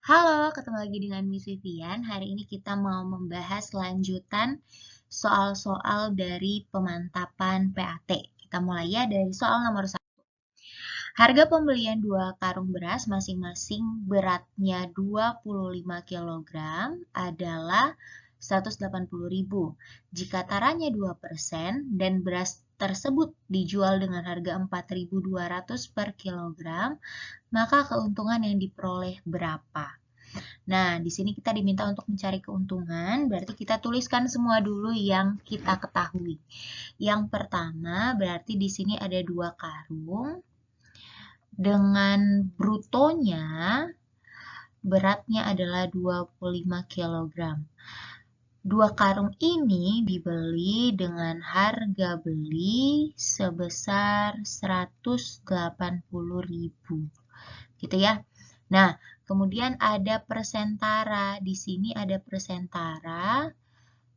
Halo, ketemu lagi dengan Miss Vivian. Hari ini kita mau membahas lanjutan soal-soal dari pemantapan PAT. Kita mulai ya dari soal nomor 1. Harga pembelian 2 karung beras masing-masing beratnya 25 kilogram adalah 180.000. Jika taranya 2% dan beras tersebut dijual dengan harga 4.200 per kilogram, maka keuntungan yang diperoleh berapa? Nah, di sini kita diminta untuk mencari keuntungan, berarti kita tuliskan semua dulu yang kita ketahui. Yang pertama, berarti di sini ada 2 karung, dengan brutonya beratnya adalah 25 kilogram. 2 karung ini dibeli dengan harga beli sebesar 180.000. Gitu ya. Nah, kemudian ada persentara. Di sini ada persentara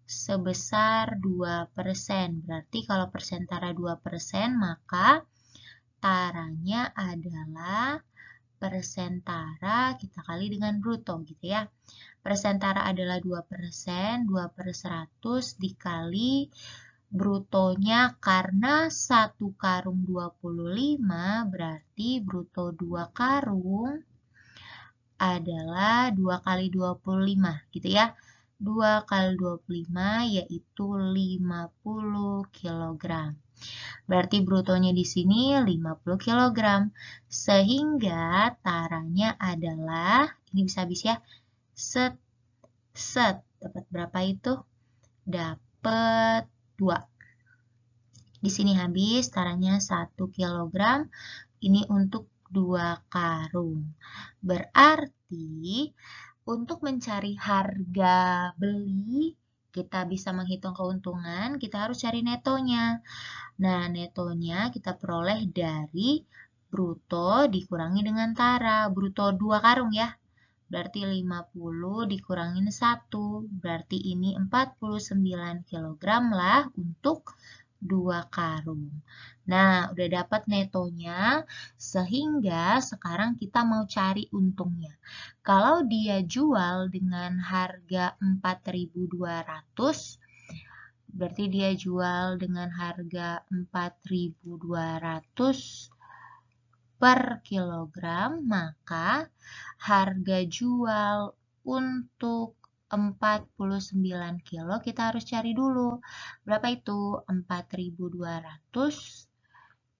sebesar 2%. Berarti kalau persentara 2%, maka taranya adalah persentara kita kali dengan bruto gitu ya. Persentara adalah 2%, 2 per 100 dikali brutonya karena 1 karung 25 berarti bruto 2 karung adalah 2 kali 25 gitu ya. 2 kali 25 yaitu 50 kg. Berarti brutonya di sini 50 kg. Sehingga taranya adalah, ini bisa habis ya, set, dapat berapa itu? Dapat 2. Di sini habis, taranya 1 kg. Ini untuk 2 karung. Berarti untuk mencari harga beli, kita bisa menghitung keuntungan, kita harus cari netonya. Nah, netonya kita peroleh dari bruto dikurangi dengan tara. Bruto 2 karung ya. Berarti 50 dikurangin 1. Berarti ini 49 kg lah untuk 2 karung. Nah, udah dapat netonya, sehingga sekarang kita mau cari untungnya. Kalau dia jual dengan harga 4.200, berarti dia jual dengan harga 4.200 per kilogram, maka harga jual untuk 49 kilo kita harus cari dulu. Berapa itu? 4.200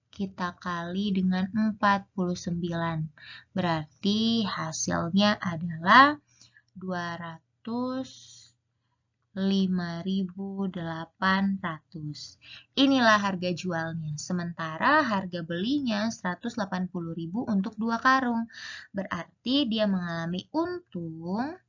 kita kali dengan 49. Berarti hasilnya adalah 205.800. Inilah harga jualnya. Sementara harga belinya 180.000 untuk 2 karung. Berarti dia mengalami untung.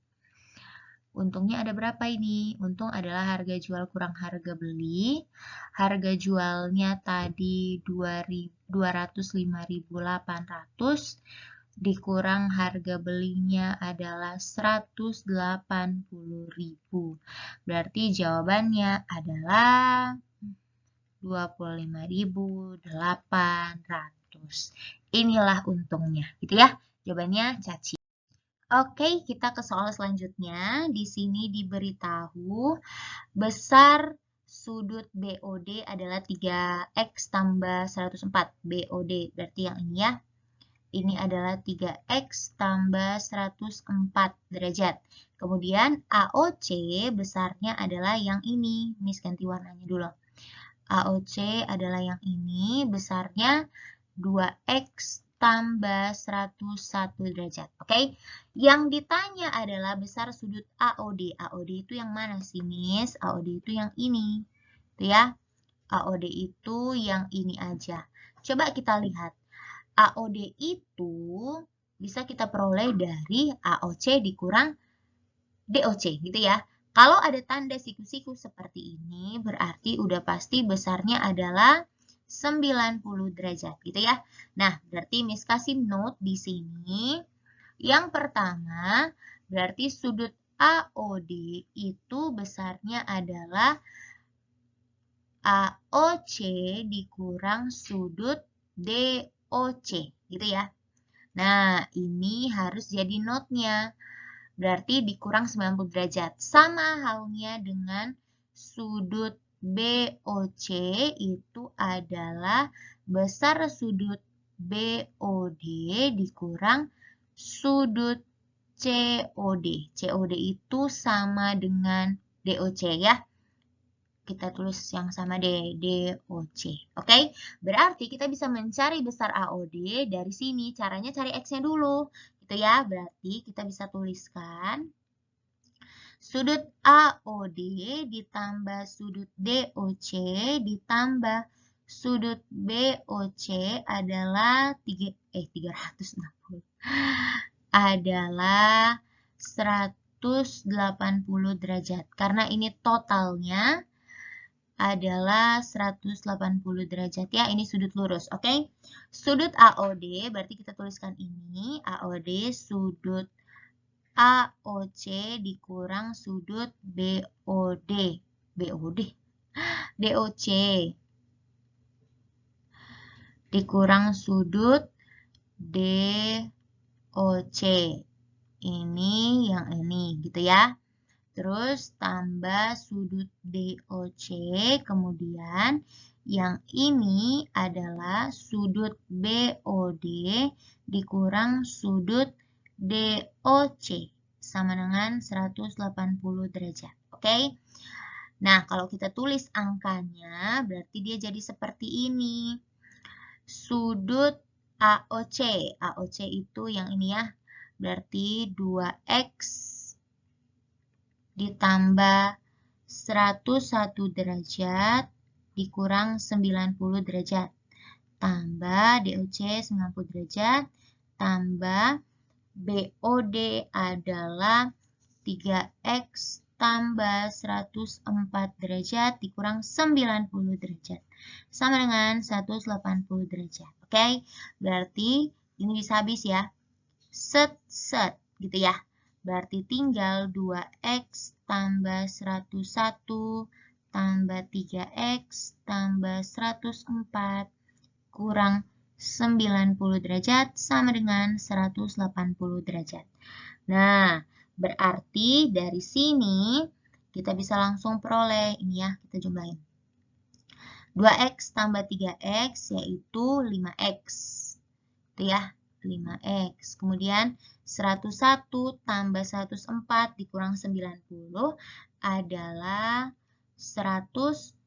Untungnya ada berapa ini? Untung adalah harga jual kurang harga beli. Harga jualnya tadi 205.800 dikurang harga belinya adalah 180.000. Berarti jawabannya adalah 25.800. Inilah untungnya, gitu ya. Jawabannya Caci. Oke, kita ke soal selanjutnya. Di sini diberitahu besar sudut BOD adalah 3x tambah 104. BOD berarti yang ini ya. Ini adalah 3x tambah 104 derajat. Kemudian AOC besarnya adalah yang ini. Miss ganti warnanya dulu. AOC adalah yang ini, besarnya 2x tambah 101 derajat. Oke, yang ditanya adalah besar sudut AOD. AOD itu yang mana sih, Miss? AOD itu yang ini. Tuh ya, AOD itu yang ini aja. Coba kita lihat. AOD itu bisa kita peroleh dari AOC dikurang DOC gitu ya. Kalau ada tanda siku-siku seperti ini, berarti udah pasti besarnya adalah 90 derajat gitu ya. Nah, berarti Miss kasih note di sini. Yang pertama, berarti sudut AOD itu besarnya adalah AOC dikurang sudut DOC gitu ya. Nah, ini harus jadi notnya. Berarti dikurang 90 derajat. Sama halnya dengan sudut BOC itu adalah besar sudut BOD dikurang sudut COD. COD itu sama dengan DOC ya. Kita tulis yang sama deh, DOC. Oke? Berarti kita bisa mencari besar AOD dari sini. Caranya cari X-nya dulu. Gitu ya. Berarti kita bisa tuliskan sudut AOD ditambah sudut DOC ditambah sudut BOC adalah 360. Adalah 180 derajat. Karena ini totalnya adalah 180 derajat ya. Ini sudut lurus, oke? Sudut AOD, berarti kita tuliskan ini. AOD sudut AOC dikurang sudut BOD. DOC. Dikurang sudut DOC. Ini yang ini, gitu ya. Terus tambah sudut DOC, kemudian yang ini adalah sudut BOD dikurang sudut DOC sama dengan 180 derajat. Oke? Nah, kalau kita tulis angkanya, berarti dia jadi seperti ini. Sudut AOC. AOC itu yang ini ya. Berarti 2X ditambah 101 derajat dikurang 90 derajat. Tambah DOC 90 derajat. Tambah BOD adalah 3X tambah 104 derajat dikurang 90 derajat. Sama dengan 180 derajat. Oke? Berarti ini bisa habis ya. Set gitu ya. Berarti tinggal 2X tambah 101 tambah 3X tambah 104 kurang 90 derajat sama dengan 180 derajat. Nah, berarti dari sini kita bisa langsung peroleh. Ini ya, kita jumlahin. 2X tambah 3X yaitu 5X. Itu ya. 5X. Kemudian 101 tambah 104 dikurang 90 adalah 115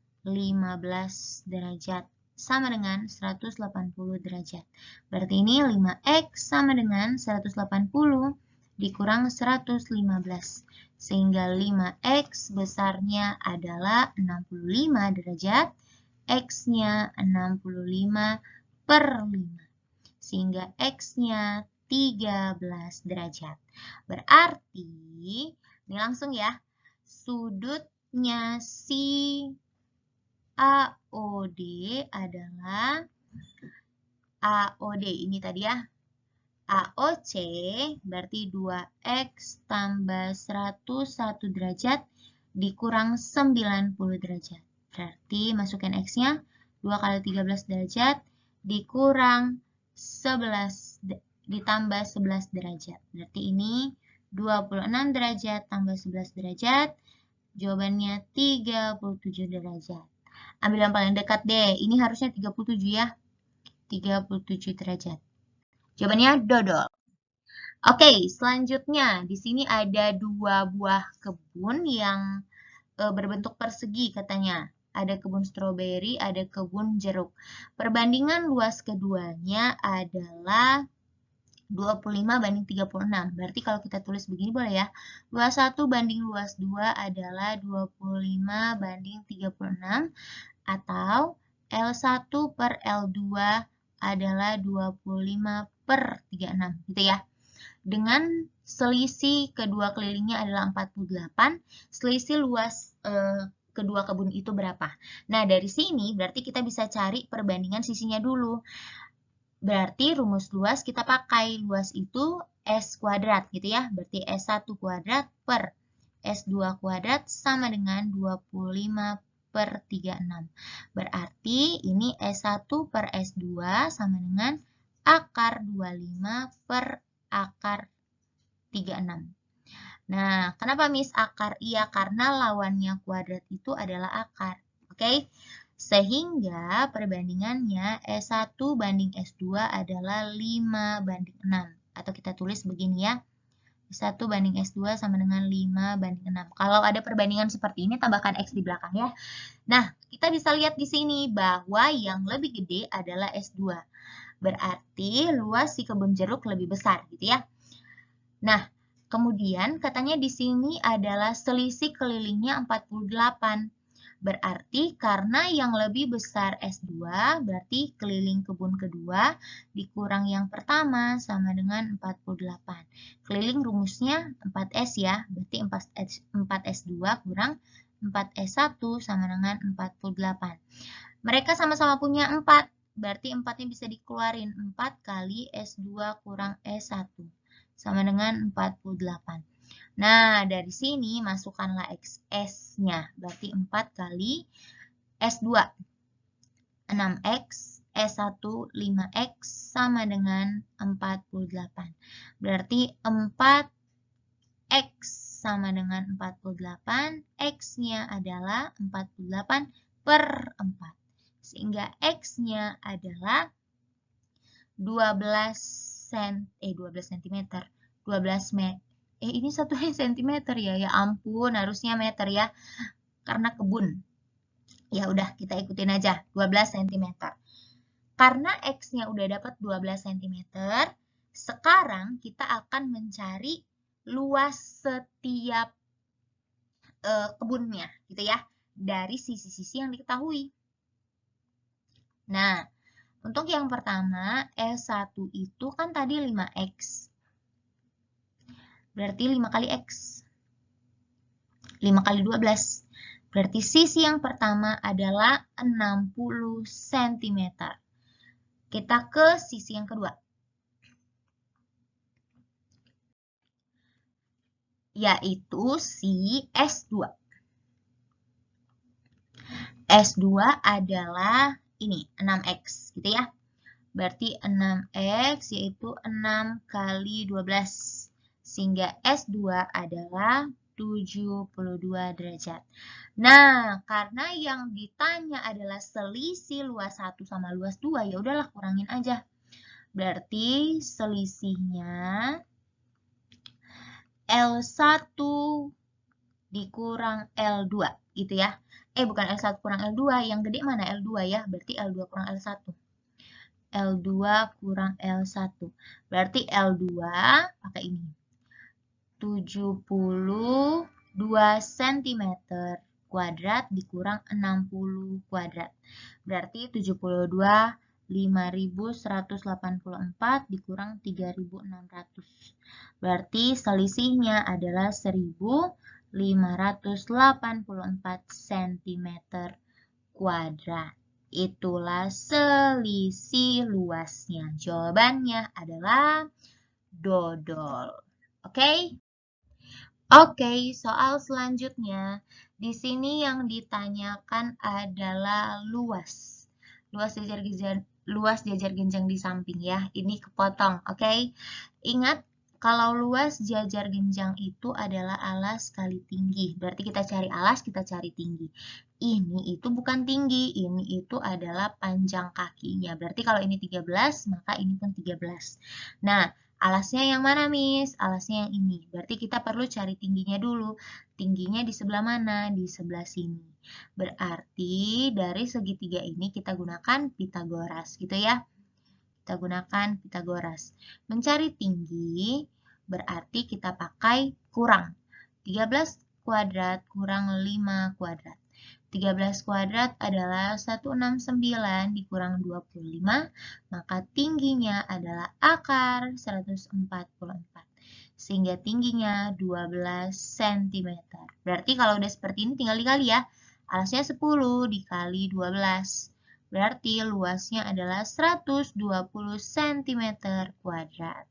derajat. Sama dengan 180 derajat. Berarti ini 5X sama dengan 180 dikurang 115. Sehingga 5X besarnya adalah 65 derajat. X-nya 65 per 5. Sehingga X-nya 13 derajat. Berarti, ini langsung ya, sudutnya si AOD adalah AOD, ini tadi ya, AOC berarti 2X tambah 101 derajat dikurang 90 derajat. Berarti masukkan X-nya 2 kali 13 derajat dikurang 11 ditambah 11 derajat. Berarti ini 26 derajat tambah 11 derajat. Jawabannya 37 derajat. Ambil yang paling dekat deh. Ini harusnya 37 ya. 37 derajat. Jawabannya dodol. Oke, selanjutnya di sini ada 2 buah kebun yang berbentuk persegi katanya. Ada kebun stroberi, ada kebun jeruk. Perbandingan luas keduanya adalah 25 banding 36. Berarti kalau kita tulis begini boleh ya. Luas 1 banding luas 2 adalah 25 banding 36. Atau L1 per L2 adalah 25 per 36. Gitu ya. Dengan selisih kedua kelilingnya adalah 48. Selisih luas kedua kebun itu berapa? Nah, dari sini berarti kita bisa cari perbandingan sisinya dulu. Berarti rumus luas kita pakai. Luas itu S kuadrat gitu ya. Berarti S1 kuadrat per S2 kuadrat sama dengan 25 per 36. Berarti ini S1 per S2 sama dengan akar 25 per akar 36. Nah, kenapa Miss akar? Iya, karena lawannya kuadrat itu adalah akar. Oke? Sehingga perbandingannya S1 banding S2 adalah 5 banding 6. Atau kita tulis begini ya. S1 banding S2 sama dengan 5 banding 6. Kalau ada perbandingan seperti ini, tambahkan X di belakang ya. Nah, kita bisa lihat di sini bahwa yang lebih gede adalah S2. Berarti luas si kebun jeruk lebih besar gitu ya. Nah, kemudian katanya di sini adalah selisih kelilingnya 48. Berarti karena yang lebih besar S2, berarti keliling kebun kedua dikurang yang pertama sama dengan 48. Keliling rumusnya 4S ya, berarti 4S2 kurang 4S1 sama dengan 48. Mereka sama-sama punya 4, berarti 4-nya bisa dikeluarin. 4 kali S2 kurang S1 sama dengan 48. Nah, dari sini masukkanlah S-nya, berarti 4 kali S2, 6X, S1, 5X, sama dengan 48. Berarti 4X sama dengan 48, X-nya adalah 48 per 4. Sehingga X-nya adalah 12 cm. Ini 1 cm ya. Ya ampun, harusnya meter ya. Karena kebun. Ya udah, kita ikutin aja. 12 cm. Karena X-nya udah dapat 12 cm, sekarang kita akan mencari luas setiap kebunnya, gitu ya. Dari sisi-sisi yang diketahui. Nah, untuk yang pertama, S1 itu kan tadi 5X. Berarti 5 kali X. 5 kali 12. Berarti sisi yang pertama adalah 60 cm. Kita ke sisi yang kedua. Yaitu si S2. S2 adalah ini, 6X gitu ya. Berarti 6X yaitu 6 kali 12. Sehingga S2 adalah 72 derajat. Nah, karena yang ditanya adalah selisih luas 1 sama luas 2, ya udahlah kurangin aja. Berarti selisihnya L1 dikurang L2 gitu ya. Bukan L1 kurang L2, yang gede mana L2 ya, berarti L2 kurang L1. L2 kurang L1. Berarti L2 pakai ini. 72 cm kuadrat dikurang 60 kuadrat. Berarti 72 5184 dikurang 3600. Berarti selisihnya adalah 1584 cm kuadrat. Itulah selisih luasnya. Jawabannya adalah dodol. Oke? Oke, soal selanjutnya. Di sini yang ditanyakan adalah luas. Luas jajar genjang di samping ya. Ini kepotong, oke? Ingat, kalau luas jajar genjang itu adalah alas kali tinggi. Berarti kita cari alas, kita cari tinggi. Ini itu bukan tinggi, ini itu adalah panjang kakinya. Berarti kalau ini 13, maka ini pun 13. Nah, alasnya yang mana, Miss? Alasnya yang ini. Berarti kita perlu cari tingginya dulu. Tingginya di sebelah mana? Di sebelah sini. Berarti dari segitiga ini kita gunakan Pitagoras, gitu ya. Kita gunakan Pitagoras. Mencari tinggi berarti kita pakai kurang. 13 kuadrat kurang 5 kuadrat. 13 kuadrat adalah 169 dikurang 25, maka tingginya adalah akar 144. Sehingga tingginya 12 cm. Berarti kalau udah seperti ini tinggal dikali ya. Alasnya 10 dikali 12. Berarti luasnya adalah 120 cm kuadrat.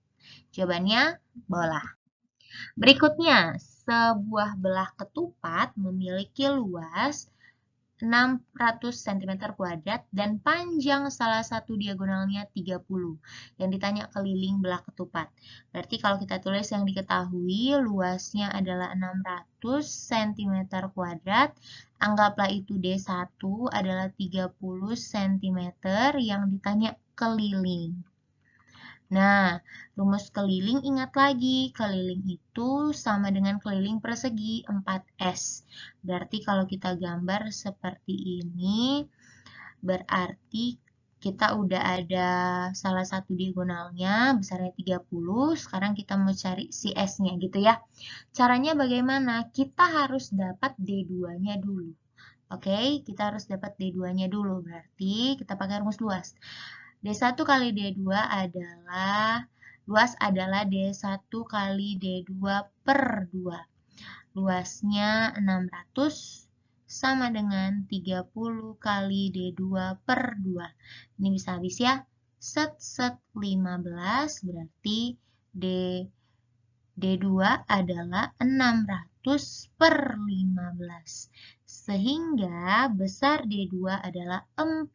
Jawabannya bola. Berikutnya, sebuah belah ketupat memiliki luas 600 cm kuadrat dan panjang salah satu diagonalnya 30. Yang ditanya keliling belah ketupat. Berarti kalau kita tulis yang diketahui luasnya adalah 600 cm kuadrat. Anggaplah itu D1 adalah 30 cm yang ditanya keliling. Nah, rumus keliling ingat lagi, keliling itu sama dengan keliling persegi 4S. Berarti kalau kita gambar seperti ini, berarti kita udah ada salah satu diagonalnya, besarnya 30, sekarang kita mau cari si S-nya gitu ya. Caranya bagaimana? Kita harus dapat D2-nya dulu. Oke, kita harus dapat D2-nya dulu, berarti kita pakai rumus luas. D1 kali D2 adalah, luas adalah D1 kali D2 per 2. Luasnya 600 sama dengan 30 kali D2 per 2. Ini bisa habis ya. Set 15 berarti D2 adalah 600 per 15. Sehingga besar D2 adalah 40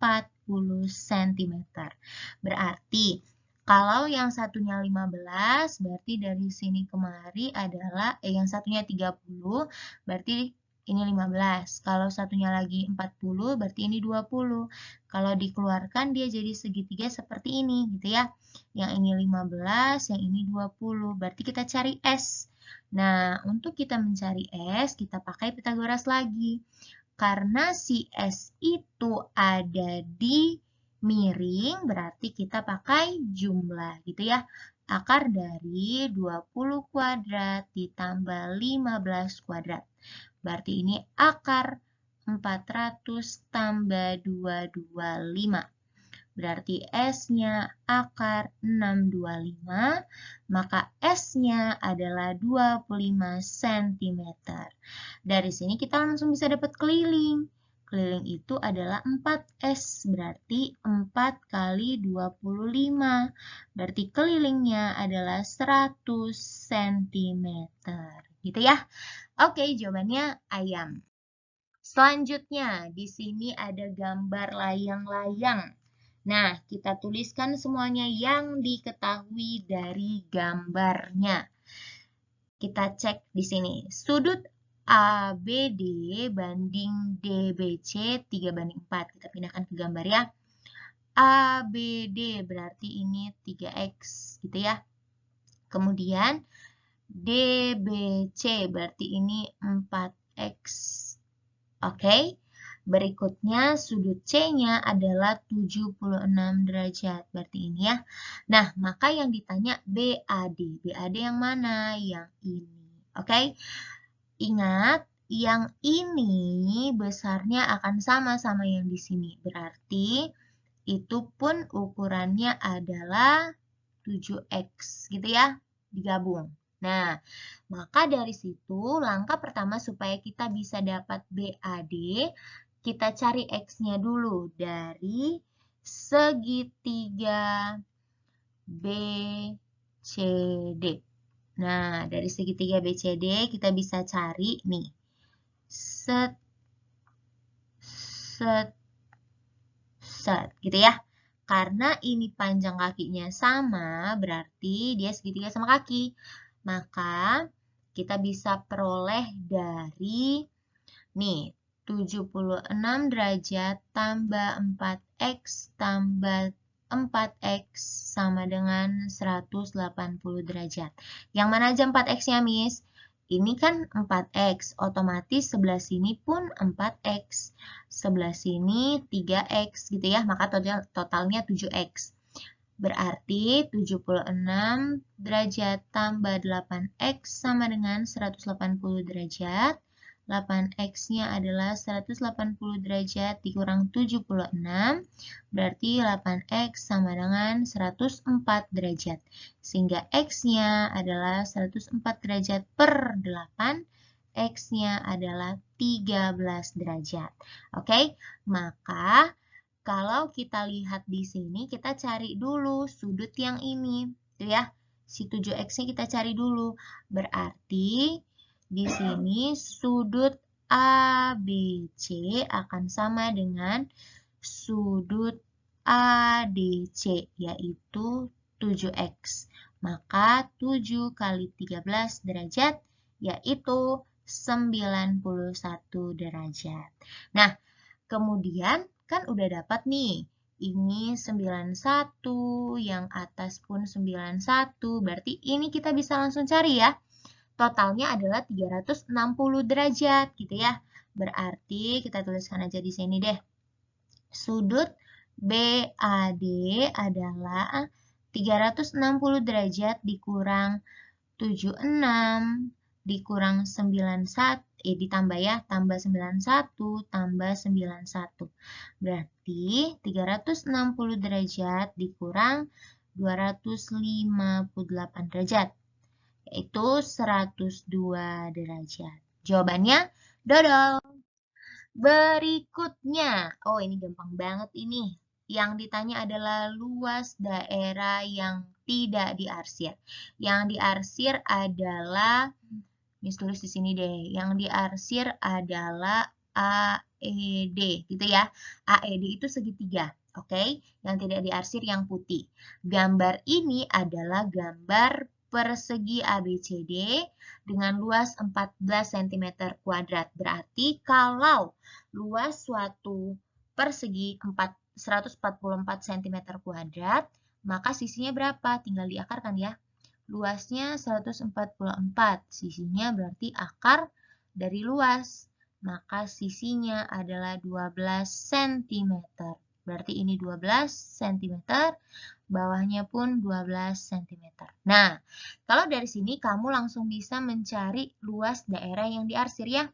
cm. Berarti kalau yang satunya 15, berarti dari sini kemari adalah, yang satunya 30, berarti ini 15. Kalau satunya lagi 40, berarti ini 20. Kalau dikeluarkan dia jadi segitiga seperti ini, gitu ya. Yang ini 15, yang ini 20. Berarti kita cari S. Nah, untuk kita mencari S, kita pakai Pitagoras lagi. Karena si S itu ada di miring, berarti kita pakai jumlah, gitu ya. Akar dari 20 kuadrat ditambah 15 kuadrat. Berarti ini akar 400 tambah 225. Berarti S-nya akar 625, maka S-nya adalah 25 cm. Dari sini kita langsung bisa dapat keliling. Keliling itu adalah 4S, berarti 4 kali 25. Berarti kelilingnya adalah 100 cm. Gitu ya. Oke, jawabannya ayam. Selanjutnya, di sini ada gambar layang-layang. Nah, kita tuliskan semuanya yang diketahui dari gambarnya. Kita cek di sini. Sudut ABD banding DBC 3/4. Kita pindahkan ke gambar ya. ABD berarti ini 3X gitu ya. Kemudian DBC berarti ini 4X. Oke. Berikutnya sudut C-nya adalah 76 derajat. Berarti ini ya. Nah, maka yang ditanya BAD. BAD yang mana? Yang ini. Oke. Ingat, yang ini besarnya akan sama yang di sini. Berarti itu pun ukurannya adalah 7X gitu ya. Digabung. Nah, maka dari situ langkah pertama supaya kita bisa dapat BAD, kita cari X-nya dulu dari segitiga BCD. Nah, dari segitiga BCD kita bisa cari nih. Set, gitu ya. Karena ini panjang kakinya sama, berarti dia segitiga sama kaki. Maka kita bisa peroleh dari nih 76 derajat tambah 4X tambah 4X sama dengan 180 derajat. Yang mana aja 4X-nya, Miss? Ini kan 4X, otomatis sebelah sini pun 4X. Sebelah sini 3X gitu ya, maka totalnya 7X. Berarti 76 derajat tambah 8X sama dengan 180 derajat. 8X-nya adalah 180 derajat dikurang 76, berarti 8X sama dengan 104 derajat. Sehingga X-nya adalah 104 derajat per 8, X-nya adalah 13 derajat. Oke, maka kalau kita lihat di sini, kita cari dulu sudut yang ini, gitu ya. Si 7X-nya kita cari dulu. Berarti di sini sudut ABC akan sama dengan sudut ADC, yaitu 7X. Maka 7 kali 13 derajat, yaitu 91 derajat. Nah, kemudian kan udah dapat nih, ini 91, yang atas pun 91, berarti ini kita bisa langsung cari ya. Totalnya adalah 360 derajat gitu ya. Berarti kita tuliskan aja di sini deh. Sudut BAD adalah 360 derajat dikurang 76 dikurang 91, ditambah ya, tambah 91 tambah 91. Berarti 360 derajat dikurang 258 derajat, yaitu 102 derajat. Jawabannya dodol. Berikutnya, oh ini gampang banget ini. Yang ditanya adalah luas daerah yang tidak diarsir. Yang diarsir adalah, Miss tulis di sini deh, yang diarsir adalah AED, gitu ya. AED itu segitiga, oke? Yang tidak diarsir yang putih. Gambar ini adalah gambar persegi ABCD dengan luas 14 cm kuadrat. Berarti kalau luas suatu persegi 144 cm kuadrat, maka sisinya berapa? Tinggal diakarkan ya. Luasnya 144, sisinya berarti akar dari luas. Maka sisinya adalah 12 cm. Berarti ini 12 cm, bawahnya pun 12 cm. Nah, kalau dari sini kamu langsung bisa mencari luas daerah yang diarsir ya.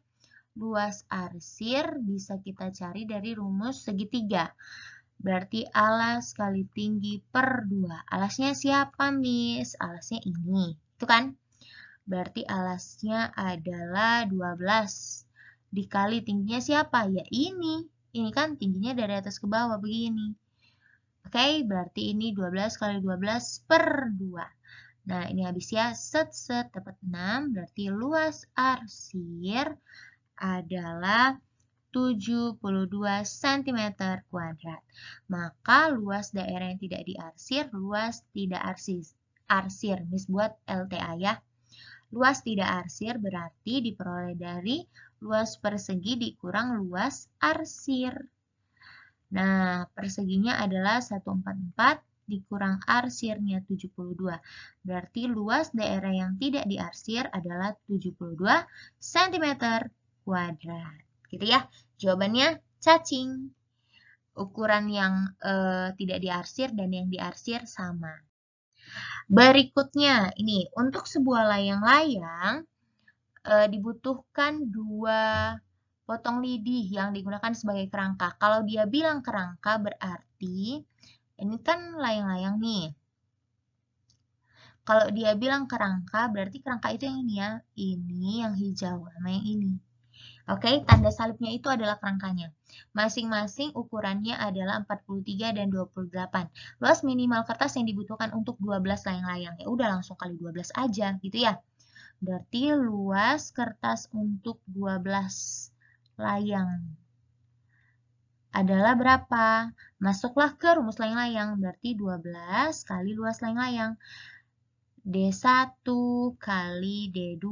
Luas arsir bisa kita cari dari rumus segitiga. Berarti alas kali tinggi per 2. Alasnya siapa, Miss? Alasnya ini. Itu kan? Berarti alasnya adalah 12. Dikali tingginya siapa? Ya ini. Ini kan tingginya dari atas ke bawah begini. Oke, berarti ini 12 kali 12 per 2. Nah, ini habis ya. Set dapat 6. Berarti luas arsir adalah 72 cm kuadrat. Maka luas daerah yang tidak diarsir, luas tidak arsir. Miss buat LTA ya. Luas tidak arsir berarti diperoleh dari luas persegi dikurang luas arsir. Nah, perseginya adalah 144 dikurang arsirnya 72. Berarti luas daerah yang tidak diarsir adalah 72 cm kuadrat. Gitu ya. Jawabannya cacing. Ukuran yang tidak diarsir dan yang diarsir sama. Berikutnya, ini untuk sebuah layang-layang dibutuhkan 2 potong lidi yang digunakan sebagai kerangka. Kalau dia bilang kerangka berarti ini kan layang-layang nih. Kalau dia bilang kerangka berarti kerangka itu yang ini ya. Ini yang hijau sama yang ini. Oke, tanda salibnya itu adalah kerangkanya. Masing-masing ukurannya adalah 43 dan 28. Luas minimal kertas yang dibutuhkan untuk 12 layang-layang. Ya udah langsung kali 12 aja gitu ya. Berarti luas kertas untuk 12 layang adalah berapa? Masuklah ke rumus layang-layang. Berarti 12 kali luas layang-layang. D1 kali D2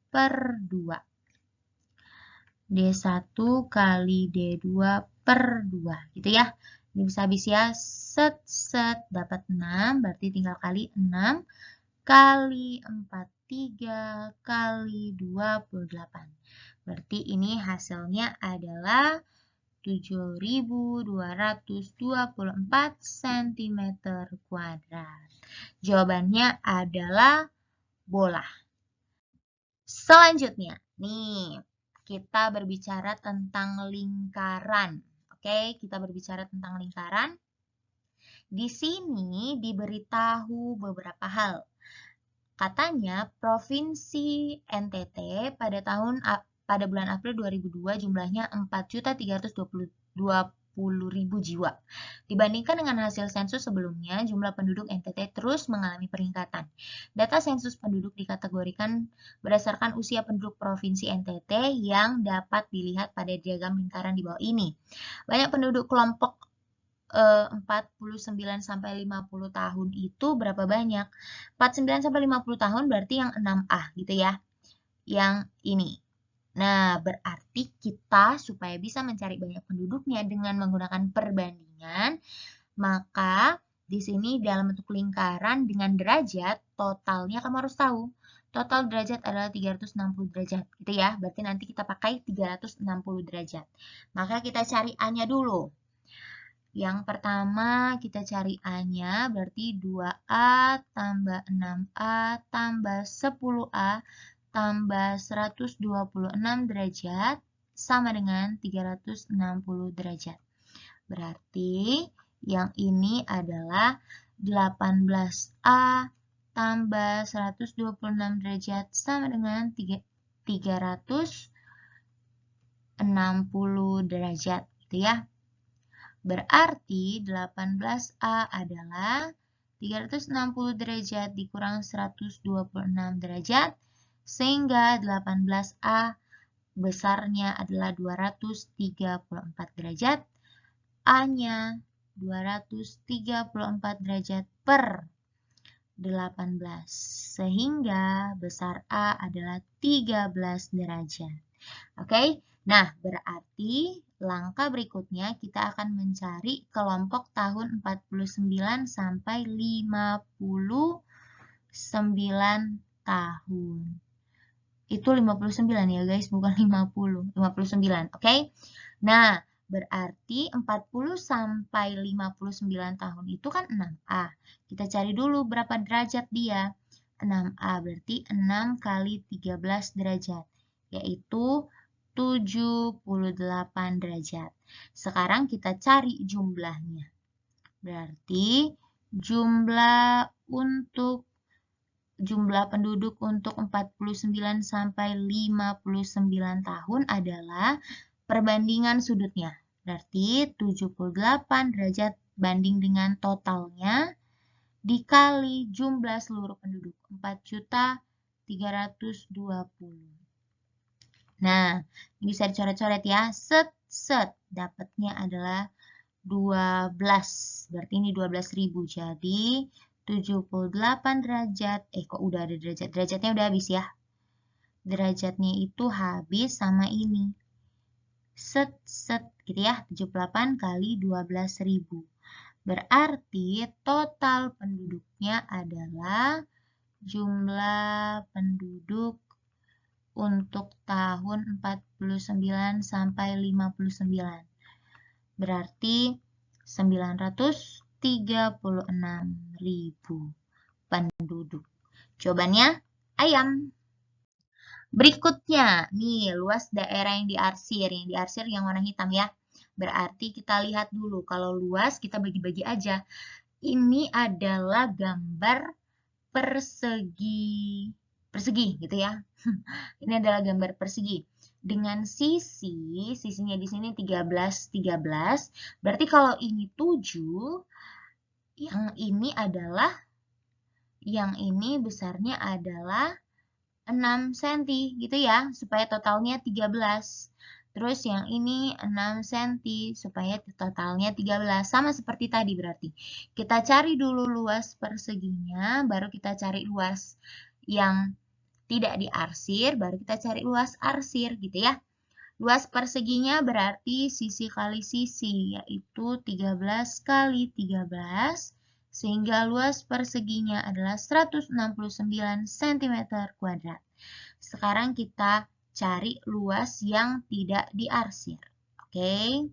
per 2. D1 kali D2 per 2. Gitu ya. Ini bisa habis ya. Set dapat 6. Berarti tinggal kali 6 kali 4. 3 kali 28. Berarti ini hasilnya adalah 7.224 cm kuadrat. Jawabannya adalah bola. Selanjutnya, nih kita berbicara tentang lingkaran. Oke, kita berbicara tentang lingkaran. Di sini diberitahu beberapa hal. Katanya Provinsi NTT pada bulan April 2002 jumlahnya 4.320.000 jiwa. Dibandingkan dengan hasil sensus sebelumnya, jumlah penduduk NTT terus mengalami peningkatan. Data sensus penduduk dikategorikan berdasarkan usia penduduk Provinsi NTT yang dapat dilihat pada diagram lingkaran di bawah ini. Banyak penduduk kelompok 49 sampai 50 tahun itu berapa banyak? 49 sampai 50 tahun berarti yang 6A gitu ya. Yang ini. Nah, berarti kita supaya bisa mencari banyak penduduknya dengan menggunakan perbandingan, maka di sini dalam bentuk lingkaran dengan derajat, totalnya kamu harus tahu. Total derajat adalah 360 derajat, gitu ya. Berarti nanti kita pakai 360 derajat. Maka kita cari A-nya dulu. Yang pertama kita cari A-nya, berarti 2A tambah 6A tambah 10A tambah 126 derajat sama dengan 360 derajat. Berarti yang ini adalah 18A tambah 126 derajat sama dengan 360 derajat, gitu ya. Berarti 18A adalah 360 derajat dikurang 126 derajat, sehingga 18A besarnya adalah 234 derajat, A-nya 234 derajat per 18, sehingga besar A adalah 13 derajat. Oke, nah berarti langkah berikutnya kita akan mencari kelompok tahun 49 sampai 59 tahun. Itu 59 ya guys, bukan 50. 59, oke? Nah, berarti 40 sampai 59 tahun itu kan 6A. Kita cari dulu berapa derajat dia. 6A berarti 6 kali 13 derajat, yaitu 78 derajat. Sekarang kita cari jumlahnya. Berarti jumlah penduduk untuk 49 sampai 59 tahun adalah perbandingan sudutnya. Berarti 78 derajat banding dengan totalnya dikali jumlah seluruh penduduk 4.320. Nah, ini bisa dicoret-coret ya. Set. Dapatnya adalah 12. Berarti ini 12.000. Jadi 78 derajat. Kok udah ada derajat? Derajatnya udah habis ya. Derajatnya itu habis sama ini. Set gitu ya. 78 kali 12.000. Berarti total penduduknya adalah jumlah penduduk untuk tahun 49 sampai 59. Berarti 936.000 penduduk. Jawabannya ayam. Berikutnya, nih luas daerah yang diarsir. Yang diarsir yang warna hitam ya. Berarti kita lihat dulu. Kalau luas kita bagi-bagi aja. Ini adalah gambar persegi gitu ya. Ini adalah gambar persegi dengan sisinya di sini 13. Berarti kalau ini 7, yang ini besarnya adalah 6 cm gitu ya, supaya totalnya 13. Terus yang ini 6 cm supaya totalnya 13. Sama seperti tadi berarti. Kita cari dulu luas perseginya, baru kita cari luas yang tidak diarsir, baru kita cari luas arsir gitu ya. Luas perseginya berarti sisi kali sisi, yaitu 13 kali 13, sehingga luas perseginya adalah 169 cm². Sekarang kita cari luas yang tidak diarsir. Oke.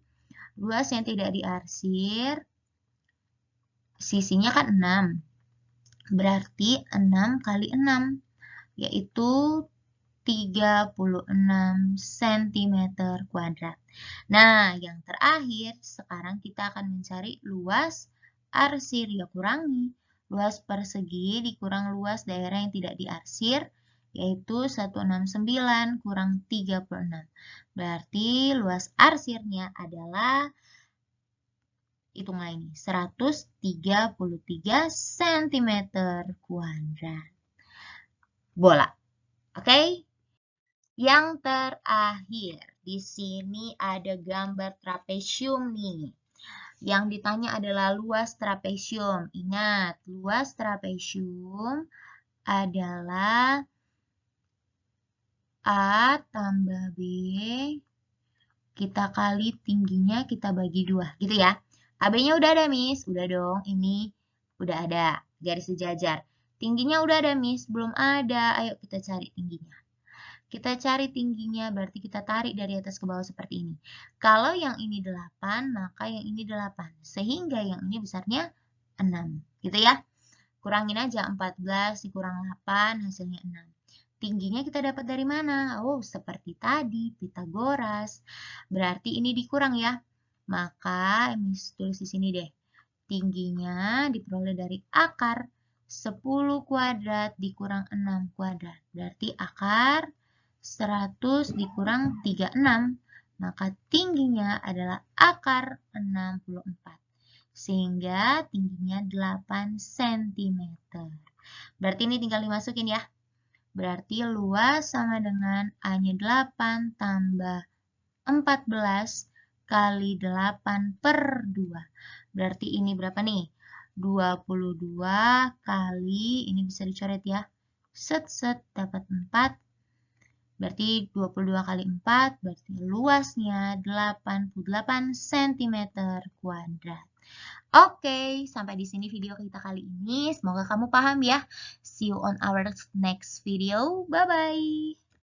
Luas yang tidak diarsir, sisinya kan 6. Berarti 6 kali 6, yaitu 36 cm². Nah, yang terakhir, sekarang kita akan mencari luas arsir. Ya, kurangi. Luas persegi dikurang luas daerah yang tidak diarsir, yaitu 169 kurang 36. Berarti luas arsirnya adalah Hitung ini, 133 cm kuadrat. Bola. Oke? Yang terakhir, di sini ada gambar trapesium nih. Yang ditanya adalah luas trapesium. Ingat, luas trapesium adalah A tambah B, kita kali tingginya kita bagi 2, gitu ya. AB-nya udah ada, Miss. Udah dong, ini udah ada, garis sejajar. Tingginya udah ada, Miss. Belum ada. Ayo kita cari tingginya. Kita cari tingginya, berarti kita tarik dari atas ke bawah seperti ini. Kalau yang ini 8, maka yang ini 8. Sehingga yang ini besarnya 6. Gitu ya. Kurangin aja, 14 dikurang 8, hasilnya 6. Tingginya kita dapat dari mana? Oh, seperti tadi, Pitagoras. Berarti ini dikurang ya. Maka, ini tulis di sini deh. Tingginya diperoleh dari akar 10 kuadrat dikurang 6 kuadrat. Berarti akar 100 dikurang 36. Maka tingginya adalah akar 64. Sehingga tingginya 8 cm. Berarti ini tinggal dimasukin ya. Berarti luas sama dengan A-nya 8 tambah 14 kali 8 per 2. Berarti ini berapa nih? 22 kali, ini bisa dicoret ya. Set, dapat 4. Berarti 22 kali 4, berarti luasnya 88 cm kuadrat. Oke, sampai di sini video kita kali ini. Semoga kamu paham ya. See you on our next video. Bye-bye.